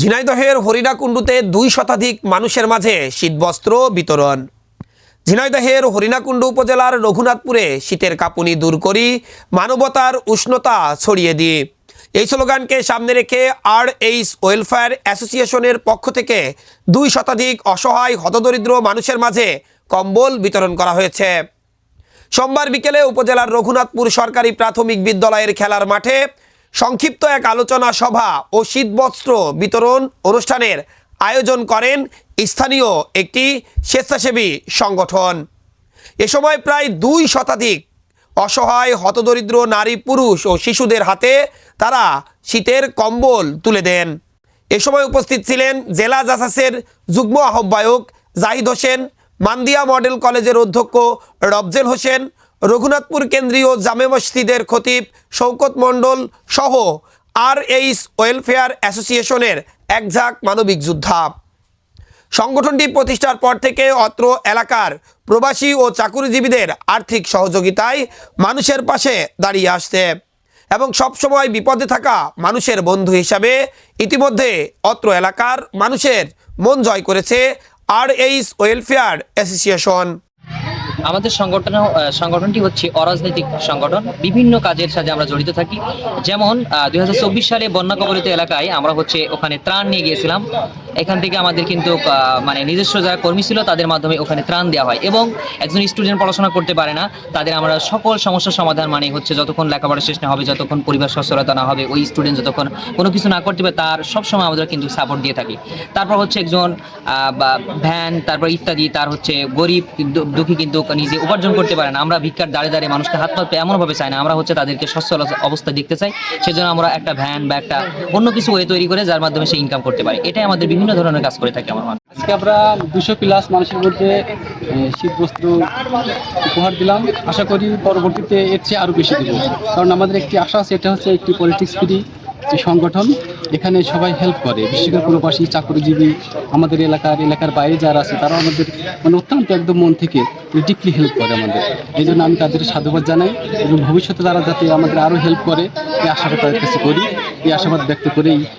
ঝিনাইদহের হরিণাকুণ্ডুতে ২ শতাধিক মানুষের মাঝে শীতবস্ত্র বিতরণ। ঝিনাইদহের হরিণাকুণ্ডু উপজেলার রঘুনাথপুরে শীতের কাঁপুনি দূর করি, মানবতার উষ্ণতা ছড়িয়ে দিই, এই স্লোগানকে সামনে রেখে আর.এইচ. ওয়েলফেয়ার অ্যাসোসিয়েশনের পক্ষ থেকে ২ শতাধিক অসহায় হতদরিদ্র মানুষের মাঝে কম্বল বিতরণ করা হয়েছে। সোমবার বিকেলে উপজেলার রঘুনাথপুর সরকারি প্রাথমিক বিদ্যালয়ের খেলার মাঠে সংক্ষিপ্ত এক আলোচনা সভা ও শীতবস্ত্র বিতরণ অনুষ্ঠানের আয়োজন করেন স্থানীয় একটি স্বেচ্ছাসেবী সংগঠন। এ সময় প্রায় ২ শতাধিক অসহায় হতদরিদ্র নারী, পুরুষ ও শিশুদের হাতে তারা শীতের কম্বল তুলে দেন। এ সময় উপস্থিত ছিলেন জেলা জাসাসের যুগ্ম আহ্বায়ক জাহিদ হোসেন, মান্দিয়া মডেল কলেজের অধ্যক্ষ রফজেল হোসেন, রঘুনাথপুর কেন্দ্রীয় জামে মসজিদের খতিব শওকত মণ্ডল সহ আর.এইচ. ওয়েলফেয়ার অ্যাসোসিয়েশনের একঝাঁক মানবিক যোদ্ধা। সংগঠনটি প্রতিষ্ঠার পর থেকে অত্র এলাকার প্রবাসী ও চাকুরিজীবীদের আর্থিক সহযোগিতায় মানুষের পাশে দাঁড়িয়ে আসছে এবং সবসময় বিপদে থাকা মানুষের বন্ধু হিসাবে ইতিমধ্যে অত্র এলাকার মানুষের মন জয় করেছে আর.এইচ. Welfare association. আমাদের সংগঠনটি হচ্ছে অরাজনৈতিক সংগঠন। বিভিন্ন কাজের সাথে আমরা জড়িত থাকি। যেমন 2024 সালে বন্যা কবলিত এলাকায় আমরা ওখানে ত্রাণ নিয়ে গিয়েছিলাম। এখান থেকে আমাদের কিন্তু নিজস্ব যারা কর্মী ছিল তাদের মাধ্যমে ওখানে ত্রাণ দেওয়া হয় এবং একজন স্টুডেন্ট পড়াশোনা করতে পারে না, তাদের আমরা সকল সমস্যার সমাধান যতক্ষণ লেখাপড়া শেষ না হবে, যতক্ষণ পরিবার সচ্ছলতা না হবে, ওই স্টুডেন্ট যতক্ষণ কোনো কিছু না করতে পারে তার সবসময় আমরা কিন্তু সাপোর্ট দিয়ে থাকি। তারপর একজন ভ্যান, তারপর ইত্যাদি, তার গরিব দুঃখী কিন্তু নিজে উপার্জন করতে পারে না। আমরা ভিক্ষার দাঁড়িয়ে মানুষকে হাত পাততে এমনভাবে চাই না, আমরা তাদেরকে সচ্ছল অবস্থা দেখতে চাই। সেজন্য আমরা একটা ভ্যান বা একটা অন্য কিছু ওয়ে তৈরি করে যার মাধ্যমে সে ইনকাম করতে পারে। এটাই আমাদের বিভিন্ন ধরনের কাজ করে থাকি। আজকে আমরা 200+ মানুষের মধ্যে শীতবস্ত্র উপহার দিলাম। আশা করি পরবর্তীতে এর চেয়ে আরও বেশি দেব, কারণ আমাদের একটি আশা আছে, এটা হচ্ছে একটি পলিটিক্স ফ্রি যে সংগঠন। এখানে সবাই হেল্প করে, বিশেষ করে প্রবাসী, চাকরিজীবী, আমাদের এলাকার বাইরে যারা আছে তারাও আমাদের অত্যন্ত একদম মন থেকে ডিপলি হেল্প করে আমাদের। এই জন্য আমি তাদের সাধুবাদ জানাই এবং ভবিষ্যতে তারা যাতে আমাদের আরও হেল্প করে এই আশাটা তাদের কাছে করি, এই আশাবাদ ব্যক্ত করেই